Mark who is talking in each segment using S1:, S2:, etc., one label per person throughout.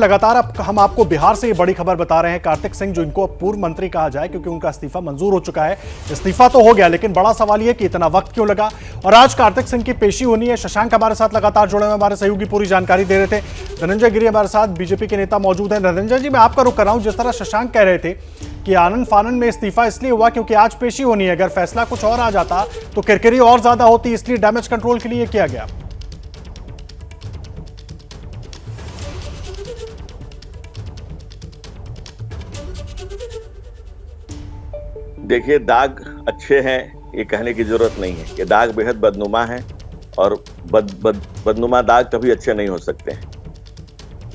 S1: लगातार हम आपको बिहार से ये बड़ी खबर बता रहे हैं। कार्तिक सिंह, जो इनको पूर्व मंत्री कहा जाए क्योंकि उनका इस्तीफा मंजूर हो चुका है, इस्तीफा तो हो गया लेकिन बड़ा सवाल ये कि इतना वक्त क्यों लगा। और आज कार्तिक सिंह की पेशी होनी है। शशांक हमारे साथ लगातार जुड़े हुए, हमारे सहयोगी पूरी जानकारी दे रहे थे। धनंजय गिरी हमारे साथ बीजेपी के नेता मौजूद हैं। धनंजय जी, मैं आपका रुख कर रहा हूं। जिस तरह शशांक कह रहे थे कि आनंद फानन में इस्तीफा इसलिए हुआ क्योंकि आज पेशी होनी है, अगर फैसला कुछ और आ जाता तो किरकिरी और ज्यादा होती, इसलिए डैमेज कंट्रोल के लिए किया गया।
S2: देखिए, दाग अच्छे हैं ये कहने की जरूरत नहीं है। ये दाग बेहद बदनुमा है और बदनुमा दाग कभी अच्छे नहीं हो सकते हैं।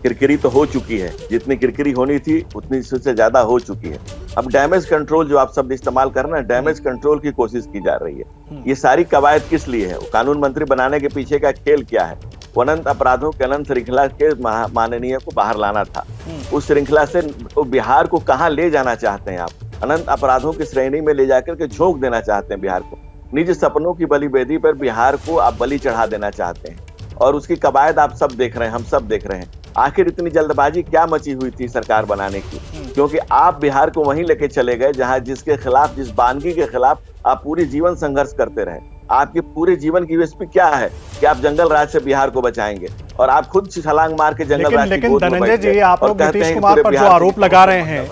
S2: किरकिरी तो हो चुकी है, जितनी किरकिरी होनी थी उतनी से ज्यादा हो चुकी है। अब डैमेज कंट्रोल जो आप शब्द इस्तेमाल कर रहे हैं, डैमेज कंट्रोल की कोशिश की जा रही है। ये सारी कवायद किस लिए है? कानून मंत्री बनाने के पीछे का खेल क्या है? वो अनंत अपराधों के अनंत श्रृंखला के माननीय को बाहर लाना था। उस श्रृंखला से बिहार को कहाँ ले जाना चाहते हैं आप? अनंत अपराधों की श्रेणी में ले जाकर के झोंक देना चाहते हैं बिहार को। निज सपनों की बलिवेदी पर बिहार को आप बलि चढ़ा देना चाहते हैं और उसकी कवायद आप सब देख रहे हैं, हम सब देख रहे हैं। आखिर इतनी जल्दबाजी क्या मची हुई थी सरकार बनाने की? क्योंकि आप बिहार को वहीं लेके चले गए जहां जिसके खिलाफ, जिस बानगी के खिलाफ आप पूरी जीवन संघर्ष करते रहे। आपके पूरे जीवन की यूएसपी क्या है कि आप जंगल राज से बिहार को बचाएंगे और आप खुद छलांग मार के जंगल राज की गोद में बैठ गए।
S1: लेकिन धनंजय जी, आप लोग नीतीश कुमार पर जो आरोप लगा रहे हैं,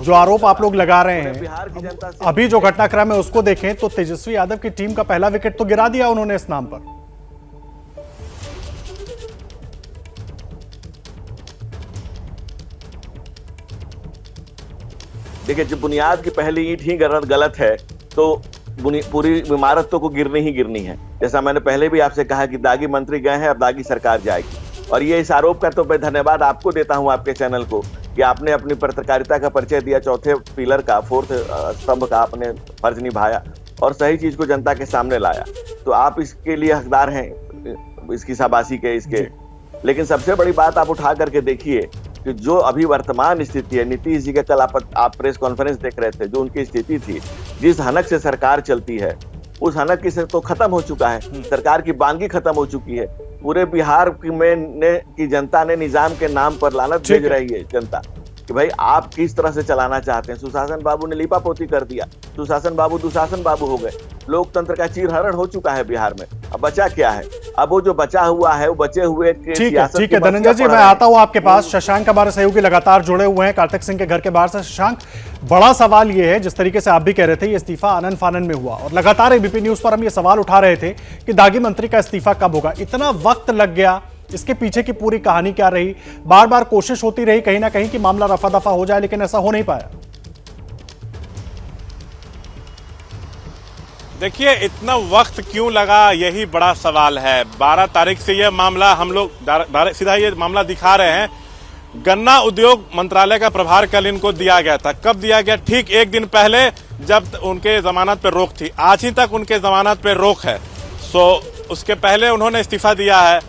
S1: जो आरोप आप लोग लगा रहे हैं, अभी जो घटनाक्रम है उसको देखें तो तेजस्वी यादव की टीम का पहला विकेट तो गिरा दिया उन्होंने इस नाम पर।
S2: देखिए, जब बुनियाद की पहली ईंट ही गलत है तो पूरी इमारत तो को गिरनी ही गिरनी है। जैसा मैंने पहले भी आपसे कहा कि दागी मंत्री गए हैं, अब दागी सरकार जाएगी। और ये इस आरोप का तो मैं धन्यवाद आपको देता हूं, आपके चैनल को, कि आपने अपनी पत्रकारिता का परिचय दिया। चौथे पिलर का, फोर्थ स्तंभ का आपने फर्ज निभाया और सही चीज को जनता के सामने लाया। तो आप इसके लिए हकदार हैं, इसकी शाबाशी के, इसके। लेकिन सबसे बड़ी बात आप उठा करके देखिए कि जो अभी वर्तमान स्थिति है, नीतीश जी का कल आप प्रेस कॉन्फ्रेंस देख रहे थे, जो उनकी स्थिति थी, जिस हनक से सरकार चलती है, उस हनक की से तो खत्म हो चुका है। सरकार की बानगी खत्म हो चुकी है। पूरे बिहार की जनता ने निजाम के नाम पर लानत भेज रही है जनता कि भाई आप किस तरह से चलाना चाहते हैं। सुशासन बाबू ने लीपापोती कर दिया, सुशासन बाबू दुशासन बाबू हो गए। लोकतंत्र का चीरहरण हो चुका है बिहार में। अब बचा क्या है? अब वो जो बचा हुआ है, वो बचे हुए
S1: ठीक है धनंजय जी, मैं आता हूं आपके पास। शशांक हमारे सहयोगी लगातार जुड़े हुए हैं कार्तिक सिंह के घर के बाहर से। शशांक, बड़ा सवाल ये है, जिस तरीके से आप भी कह रहे थे, ये इस्तीफा आनंद फानन में हुआ और लगातार एबीपी न्यूज पर हम ये सवाल उठा रहे थे कि दागी मंत्री का इस्तीफा कब होगा। इतना वक्त लग गया, इसके पीछे की पूरी कहानी क्या रही? बार बार कोशिश होती रही कहीं ना कहीं कि मामला रफा दफा हो जाए, लेकिन ऐसा हो नहीं पाया।
S3: देखिए, इतना वक्त क्यों लगा, यही बड़ा सवाल है। 12 तारीख से यह मामला हम लोग सीधा ये मामला दिखा रहे हैं। गन्ना उद्योग मंत्रालय का प्रभार कल इनको दिया गया था। कब दिया गया? ठीक एक दिन पहले, जब उनके जमानत पर रोक थी। आज ही तक उनके जमानत पर रोक है। उसके पहले उन्होंने इस्तीफा दिया है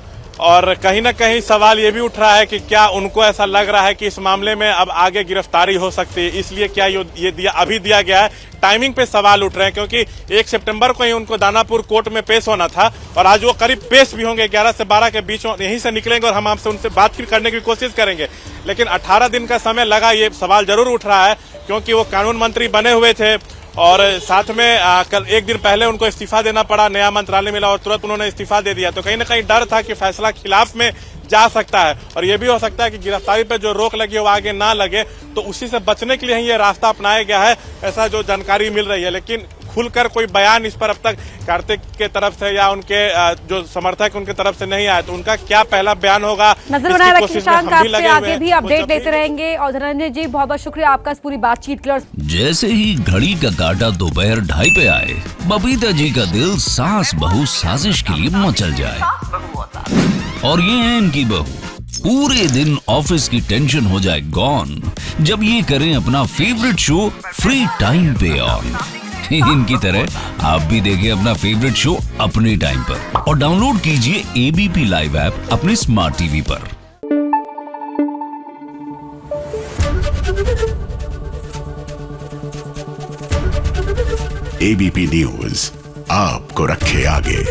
S3: और कहीं ना कहीं सवाल ये भी उठ रहा है कि क्या उनको ऐसा लग रहा है कि इस मामले में अब आगे गिरफ्तारी हो सकती है, इसलिए क्या ये अभी दिया गया है? टाइमिंग पे सवाल उठ रहे हैं क्योंकि 1 सितंबर को ही उनको दानापुर कोर्ट में पेश होना था और आज वो करीब पेश भी होंगे। 11 से 12 के बीच यहीं से निकलेंगे और हम आपसे उनसे बात करने की कोशिश करेंगे। लेकिन 18 दिन का समय लगा, ये सवाल जरूर उठ रहा है क्योंकि वो कानून मंत्री बने हुए थे और साथ में कल एक दिन पहले उनको इस्तीफा देना पड़ा। नया मंत्रालय मिला और तुरंत उन्होंने इस्तीफा दे दिया। तो कहीं ना कहीं डर था कि फैसला खिलाफ में जा सकता है और यह भी हो सकता है कि गिरफ्तारी पर जो रोक लगी है वो आगे ना लगे। तो उसी से बचने के लिए ही ये रास्ता अपनाया गया है, ऐसा जो जानकारी मिल रही है। लेकिन खुलकर कोई बयान इस पर अब तक कार्तिक के तरफ से या उनके जो समर्थक उनके तरफ से नहीं आया, तो उनका क्या पहला बयान होगा,
S4: नजर बनाए रखिए। शशांक, आपसे आगे भी अपडेट देते रहेंगे। और धनंजय जी, बहुत बहुत शुक्रिया आपका इस पूरी बातचीत के लिए।
S5: जैसे ही घड़ी का काटा दोपहर 2:30 पे आए, बबीता जी का दिल सास बहू साजिश के लिए मचल जाए। और ये है इनकी बहू, पूरे दिन ऑफिस की टेंशन हो जाए गॉन जब ये करें अपना फेवरेट शो फ्री टाइम पे ऑन। इनकी तरह आप भी देखिए अपना फेवरेट शो अपने टाइम पर और डाउनलोड कीजिए एबीपी लाइव ऐप अपने स्मार्ट टीवी पर।
S6: एबीपी न्यूज आपको रखे आगे।